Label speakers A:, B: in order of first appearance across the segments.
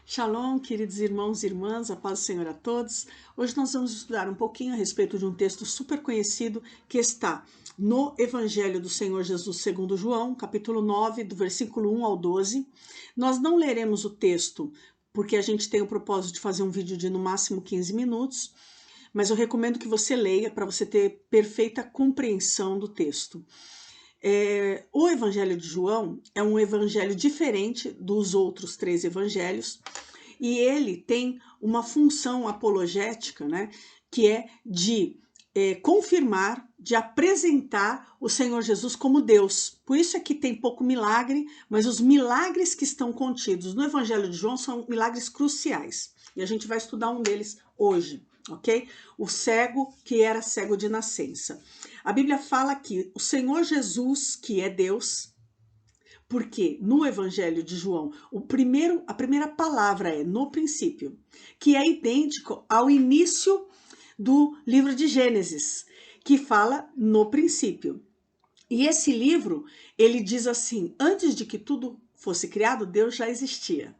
A: Shalom, queridos irmãos e irmãs, a paz do Senhor a todos. Hoje nós vamos estudar um pouquinho a respeito de um texto super conhecido que está no Evangelho do Senhor Jesus segundo João, capítulo 9, do versículo 1 ao 12. Nós não leremos o texto porque a gente tem o propósito de fazer um vídeo de no máximo 15 minutos, mas eu recomendo que você leia para você ter perfeita compreensão do texto. O Evangelho de João é um evangelho diferente dos outros 3 evangelhos e ele tem uma função apologética, né, que é de confirmar, de apresentar o Senhor Jesus como Deus. Por isso é que tem pouco milagre, mas os milagres que estão contidos no Evangelho de João são milagres cruciais. E a gente vai estudar um deles hoje, ok? O cego que era cego de nascença. A Bíblia fala que o Senhor Jesus, que é Deus, porque no Evangelho de João, a primeira palavra é no princípio, que é idêntico ao início do livro de Gênesis, que fala no princípio. E esse livro, ele diz assim, antes de que tudo fosse criado, Deus já existia.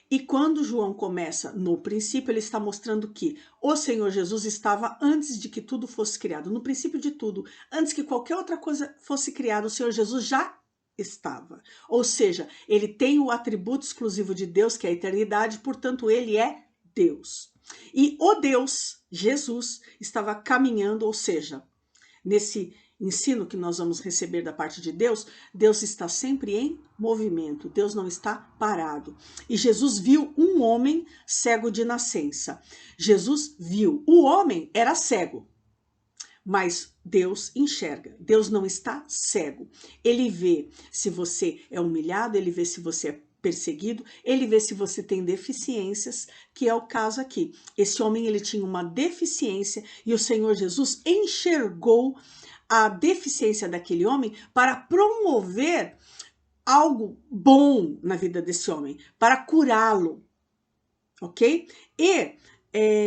A: E quando João começa no princípio, ele está mostrando que o Senhor Jesus estava antes de que tudo fosse criado. No princípio de tudo, antes que qualquer outra coisa fosse criada, o Senhor Jesus já estava. Ou seja, ele tem o atributo exclusivo de Deus, que é a eternidade, portanto, ele é Deus. E o Deus, Jesus, estava caminhando, ou seja, nesse ensino que nós vamos receber da parte de Deus, Deus está sempre em movimento, Deus não está parado. E Jesus viu um homem cego de nascença. Jesus viu, o homem era cego, mas Deus enxerga, Deus não está cego. Ele vê se você é humilhado, ele vê se você é perseguido, ele vê se você tem deficiências, que é o caso aqui. Esse homem, ele tinha uma deficiência e o Senhor Jesus enxergou a deficiência daquele homem para promover algo bom na vida desse homem, para curá-lo, ok? E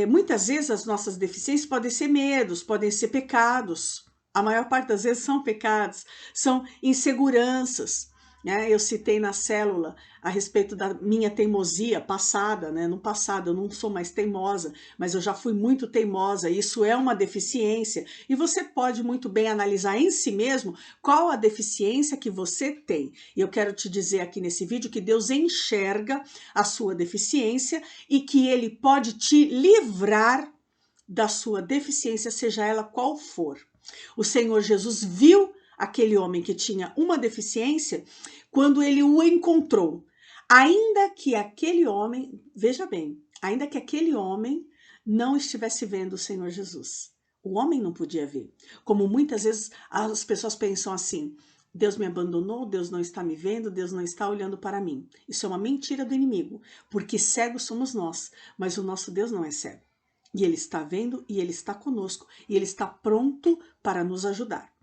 A: muitas vezes as nossas deficiências podem ser medos, podem ser pecados. A maior parte das vezes são pecados, são inseguranças. Né? Eu citei na célula a respeito da minha teimosia passada, né? No passado eu não sou mais teimosa, mas eu já fui muito teimosa, isso é uma deficiência. E você pode muito bem analisar em si mesmo qual a deficiência que você tem. E eu quero te dizer aqui nesse vídeo que Deus enxerga a sua deficiência e que Ele pode te livrar da sua deficiência, seja ela qual for. O Senhor Jesus viu aquele homem que tinha uma deficiência quando ele o encontrou. Ainda que aquele homem, veja bem, ainda que aquele homem não estivesse vendo o Senhor Jesus. O homem não podia ver. Como muitas vezes as pessoas pensam assim, Deus me abandonou, Deus não está me vendo, Deus não está olhando para mim. Isso é uma mentira do inimigo, porque cegos somos nós, mas o nosso Deus não é cego. E Ele está vendo e Ele está conosco e Ele está pronto para nos ajudar.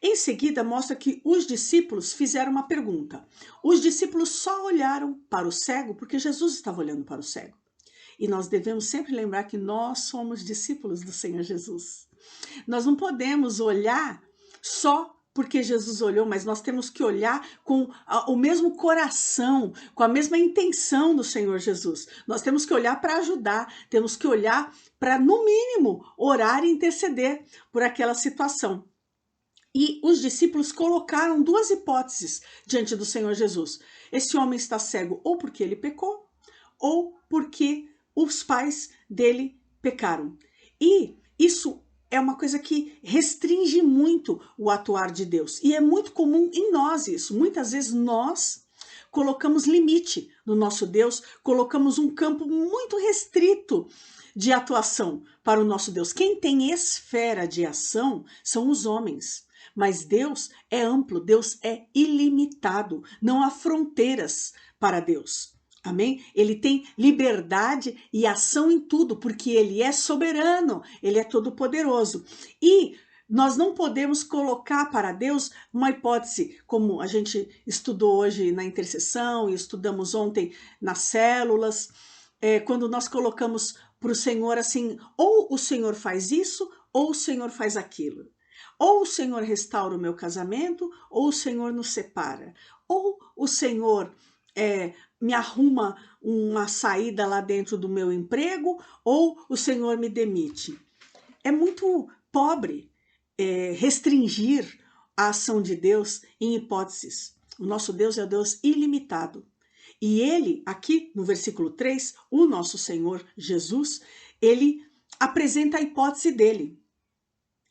A: Em seguida, mostra que os discípulos fizeram uma pergunta. Os discípulos só olharam para o cego porque Jesus estava olhando para o cego. E nós devemos sempre lembrar que nós somos discípulos do Senhor Jesus. Nós não podemos olhar só porque Jesus olhou, mas nós temos que olhar com o mesmo coração, com a mesma intenção do Senhor Jesus. Nós temos que olhar para ajudar, temos que olhar para, no mínimo, orar e interceder por aquela situação. E os discípulos colocaram 2 hipóteses diante do Senhor Jesus. Esse homem está cego ou porque ele pecou, ou porque os pais dele pecaram. E isso é uma coisa que restringe muito o atuar de Deus. E é muito comum em nós isso. Muitas vezes nós colocamos limite no nosso Deus, colocamos um campo muito restrito de atuação para o nosso Deus. Quem tem esfera de ação são os homens. Mas Deus é amplo, Deus é ilimitado, não há fronteiras para Deus. Amém? Ele tem liberdade e ação em tudo, porque ele é soberano, ele é todo-poderoso. E nós não podemos colocar para Deus uma hipótese, como a gente estudou hoje na intercessão e estudamos ontem nas células, quando nós colocamos para o Senhor assim, ou o Senhor faz isso, ou o Senhor faz aquilo. Ou o Senhor restaura o meu casamento, ou o Senhor nos separa. Ou o Senhor me arruma uma saída lá dentro do meu emprego ou o Senhor me demite. É muito pobre restringir a ação de Deus em hipóteses. O nosso Deus é o Deus ilimitado. E ele, aqui no versículo 3, o nosso Senhor Jesus, ele apresenta a hipótese dele.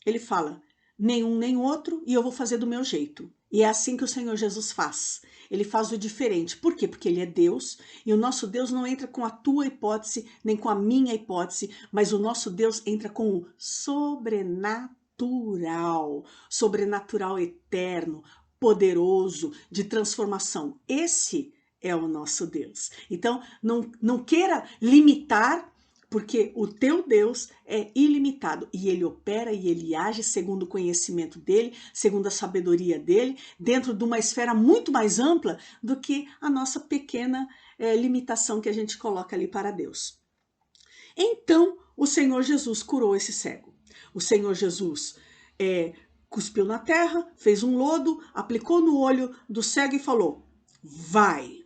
A: Ele fala, nenhum nem outro, e eu vou fazer do meu jeito. E é assim que o Senhor Jesus faz. Ele faz o diferente. Por quê? Porque ele é Deus, e o nosso Deus não entra com a tua hipótese, nem com a minha hipótese, mas o nosso Deus entra com o sobrenatural, sobrenatural eterno, poderoso, de transformação. Esse é o nosso Deus. Então, não queira limitar, porque o teu Deus é ilimitado e ele opera e ele age segundo o conhecimento dele, segundo a sabedoria dele, dentro de uma esfera muito mais ampla do que a nossa pequena limitação que a gente coloca ali para Deus. Então, o Senhor Jesus curou esse cego. O Senhor Jesus cuspiu na terra, fez um lodo, aplicou no olho do cego e falou, vai.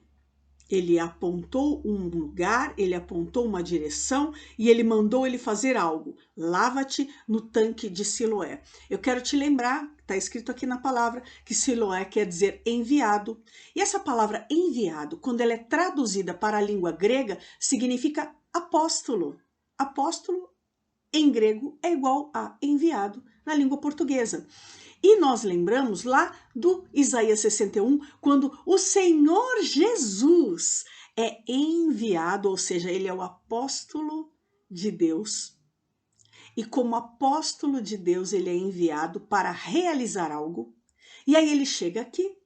A: Ele apontou um lugar, ele apontou uma direção e ele mandou ele fazer algo. Lava-te no tanque de Siloé. Eu quero te lembrar, está escrito aqui na palavra, que Siloé quer dizer enviado. E essa palavra enviado, quando ela é traduzida para a língua grega, significa apóstolo. Apóstolo em grego é igual a enviado na língua portuguesa. E nós lembramos lá do Isaías 61, quando o Senhor Jesus é enviado, ou seja, ele é o apóstolo de Deus. E como apóstolo de Deus, ele é enviado para realizar algo. E aí ele chega aqui,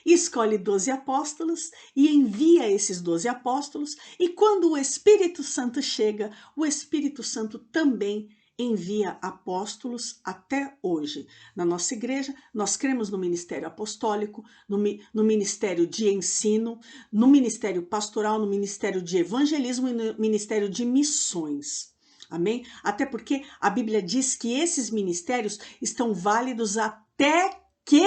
A: escolhe 12 apóstolos e envia esses 12 apóstolos. E quando o Espírito Santo chega, o Espírito Santo também envia apóstolos até hoje. Na nossa igreja, nós cremos no ministério apostólico, no ministério de ensino, no ministério pastoral, no ministério de evangelismo e no ministério de missões. Amém? Até porque a Bíblia diz que esses ministérios estão válidos até que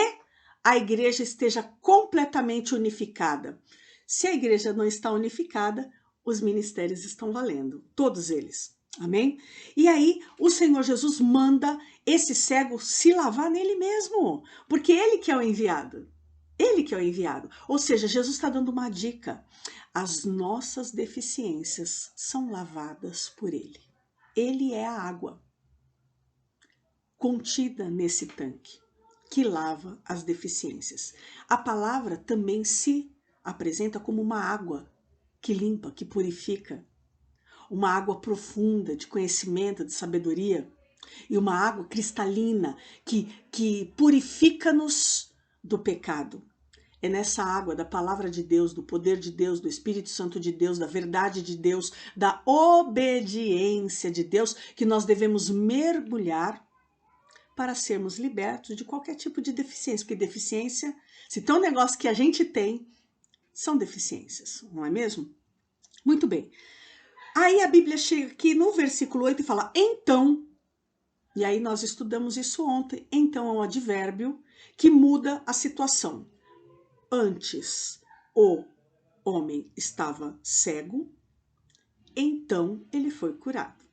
A: a igreja esteja completamente unificada. Se a igreja não está unificada, os ministérios estão valendo, todos eles. Amém? E aí o Senhor Jesus manda esse cego se lavar nele mesmo, porque ele que é o enviado. Ele que é o enviado. Ou seja, Jesus está dando uma dica. As nossas deficiências são lavadas por ele. Ele é a água contida nesse tanque que lava as deficiências. A palavra também se apresenta como uma água que limpa, que purifica. Uma água profunda de conhecimento, de sabedoria, e uma água cristalina que purifica-nos do pecado. É nessa água da palavra de Deus, do poder de Deus, do Espírito Santo de Deus, da verdade de Deus, da obediência de Deus, que nós devemos mergulhar para sermos libertos de qualquer tipo de deficiência. Porque deficiência, se tem um negócio que a gente tem, são deficiências, não é mesmo? Muito bem. Aí a Bíblia chega aqui no versículo 8 e fala, então, e aí nós estudamos isso ontem, então é um advérbio que muda a situação. Antes o homem estava cego, então ele foi curado.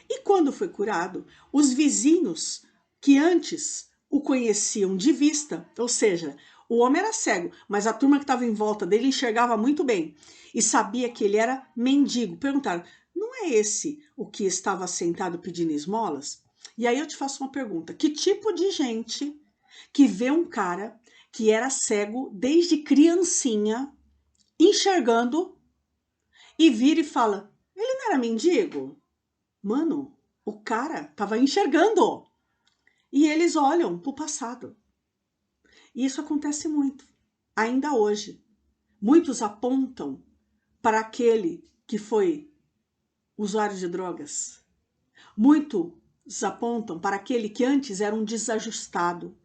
A: E quando foi curado, os vizinhos que antes o conheciam de vista, ou seja, o homem era cego, mas a turma que estava em volta dele enxergava muito bem e sabia que ele era mendigo. Perguntaram, não é esse o que estava sentado pedindo esmolas? E aí eu te faço uma pergunta, que tipo de gente que vê um cara que era cego desde criancinha, enxergando, e vira e fala, ele não era mendigo? Mano, o cara estava enxergando. E eles olham para o passado. E isso acontece muito, ainda hoje. Muitos apontam para aquele que foi usuário de drogas. Muitos apontam para aquele que antes era um desajustado,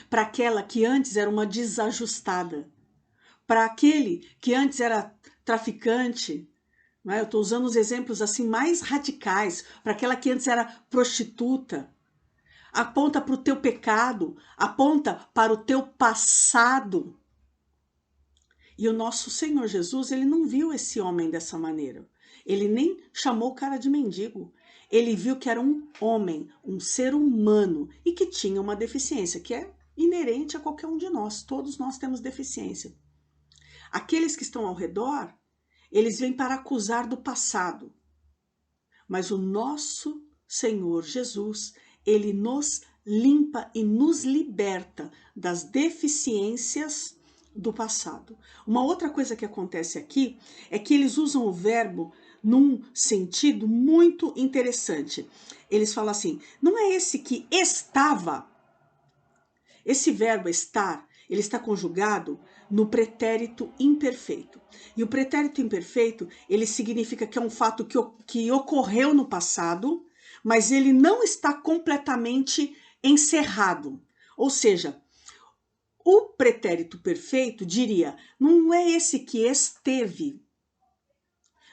A: para aquela que antes era uma desajustada, para aquele que antes era traficante. Não é? Eu estou usando os exemplos assim mais radicais, para aquela que antes era prostituta. Aponta para o teu pecado, aponta para o teu passado. E o nosso Senhor Jesus, ele não viu esse homem dessa maneira. Ele nem chamou o cara de mendigo. Ele viu que era um homem, um ser humano, e que tinha uma deficiência, que é inerente a qualquer um de nós. Todos nós temos deficiência. Aqueles que estão ao redor, eles vêm para acusar do passado. Mas o nosso Senhor Jesus, ele nos limpa e nos liberta das deficiências do passado. Uma outra coisa que acontece aqui é que eles usam o verbo num sentido muito interessante. Eles falam assim, não é esse que estava. Esse verbo estar, ele está conjugado no pretérito imperfeito. E o pretérito imperfeito, ele significa que é um fato que ocorreu no passado, mas ele não está completamente encerrado. Ou seja, o pretérito perfeito diria, não é esse que esteve,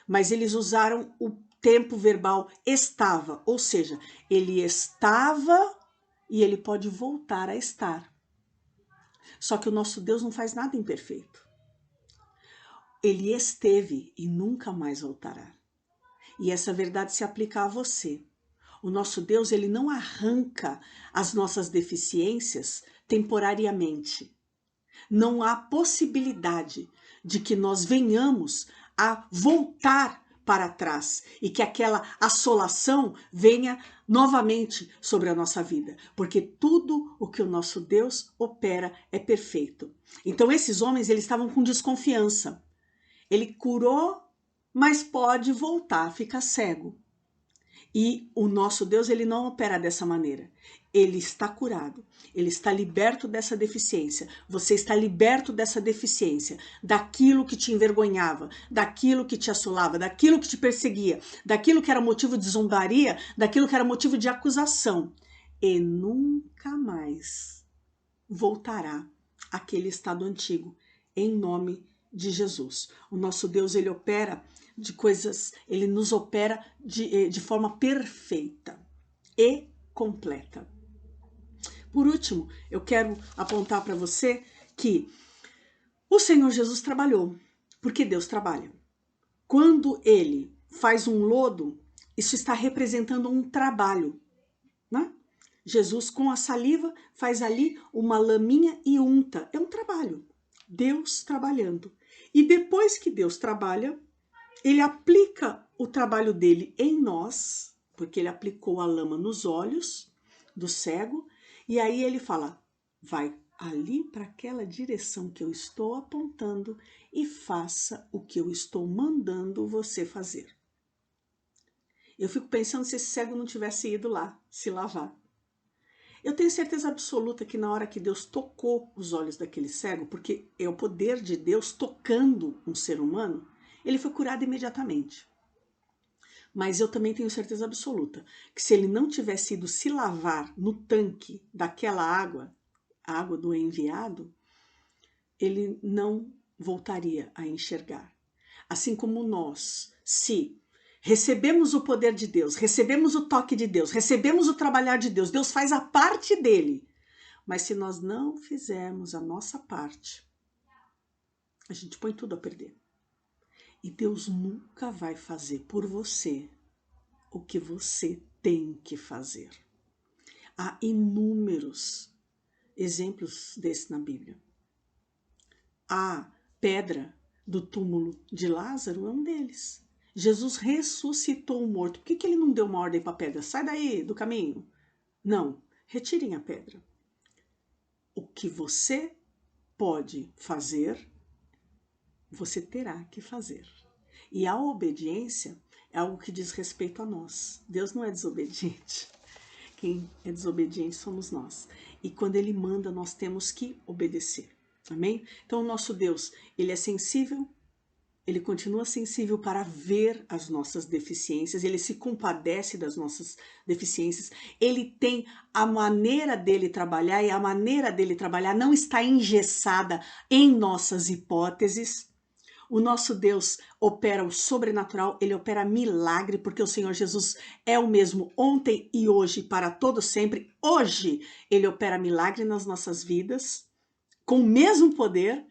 A: mas eles usaram o tempo verbal estava, ou seja, ele estava e ele pode voltar a estar. Só que o nosso Deus não faz nada imperfeito. Ele esteve e nunca mais voltará. E essa verdade se aplica a você. O nosso Deus, ele não arranca as nossas deficiências temporariamente. Não há possibilidade de que nós venhamos a voltar para trás e que aquela assolação venha novamente sobre a nossa vida, porque tudo o que o nosso Deus opera é perfeito. Então esses homens, eles estavam com desconfiança. Ele curou, mas pode voltar a ficar cego. E o nosso Deus, ele não opera dessa maneira. Ele está curado, ele está liberto dessa deficiência. Você está liberto dessa deficiência, daquilo que te envergonhava, daquilo que te assolava, daquilo que te perseguia, daquilo que era motivo de zombaria, daquilo que era motivo de acusação. E nunca mais voltará àquele estado antigo, em nome de Jesus. O nosso Deus, ele opera de coisas, ele nos opera de forma perfeita e completa. Por último, eu quero apontar para você que o Senhor Jesus trabalhou, porque Deus trabalha. Quando ele faz um lodo, isso está representando um trabalho, né? Jesus, com a saliva, faz ali uma laminha e unta. É um trabalho. Deus trabalhando. E depois que Deus trabalha, ele aplica o trabalho dele em nós, porque ele aplicou a lama nos olhos do cego, e aí ele fala, vai ali para aquela direção que eu estou apontando e faça o que eu estou mandando você fazer. Eu fico pensando se esse cego não tivesse ido lá se lavar. Eu tenho certeza absoluta que na hora que Deus tocou os olhos daquele cego, porque é o poder de Deus tocando um ser humano, ele foi curado imediatamente. Mas eu também tenho certeza absoluta que se ele não tivesse ido se lavar no tanque daquela água, a água do enviado, ele não voltaria a enxergar. Assim como nós, se recebemos o poder de Deus, recebemos o toque de Deus, recebemos o trabalhar de Deus, Deus faz a parte dele. Mas se nós não fizermos a nossa parte, a gente põe tudo a perder. E Deus nunca vai fazer por você o que você tem que fazer. Há inúmeros exemplos desse na Bíblia. A pedra do túmulo de Lázaro é um deles. Jesus ressuscitou o morto. Por que ele não deu uma ordem para a pedra? Sai daí do caminho. Não, retirem a pedra. O que você pode fazer, você terá que fazer. E a obediência é algo que diz respeito a nós. Deus não é desobediente. Quem é desobediente somos nós. E quando ele manda, nós temos que obedecer. Amém? Então o nosso Deus, ele é sensível, ele continua sensível para ver as nossas deficiências, ele se compadece das nossas deficiências, ele tem a maneira dele trabalhar e a maneira dele trabalhar não está engessada em nossas hipóteses. O nosso Deus opera o sobrenatural, ele opera milagre, porque o Senhor Jesus é o mesmo ontem e hoje para todo sempre. Hoje ele opera milagre nas nossas vidas, com o mesmo poder,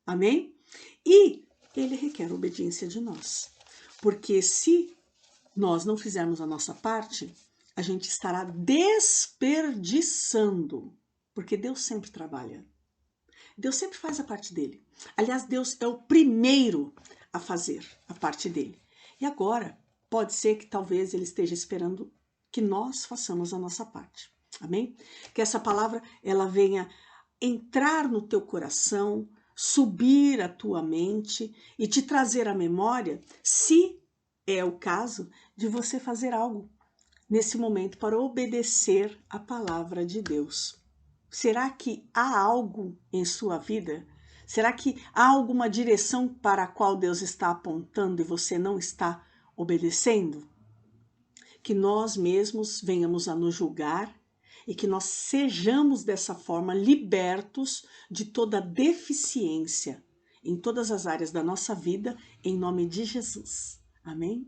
A: amém? E ele requer obediência de nós. Porque se nós não fizermos a nossa parte, a gente estará desperdiçando. Porque Deus sempre trabalha. Deus sempre faz a parte dele. Aliás, Deus é o primeiro a fazer a parte dele. E agora, pode ser que talvez ele esteja esperando que nós façamos a nossa parte. Amém? Que essa palavra ela venha entrar no teu coração, subir a tua mente e te trazer à memória, se é o caso, de você fazer algo nesse momento para obedecer a palavra de Deus. Será que há algo em sua vida? Será que há alguma direção para a qual Deus está apontando e você não está obedecendo? Que nós mesmos venhamos a nos julgar e que nós sejamos dessa forma libertos de toda deficiência em todas as áreas da nossa vida, em nome de Jesus. Amém?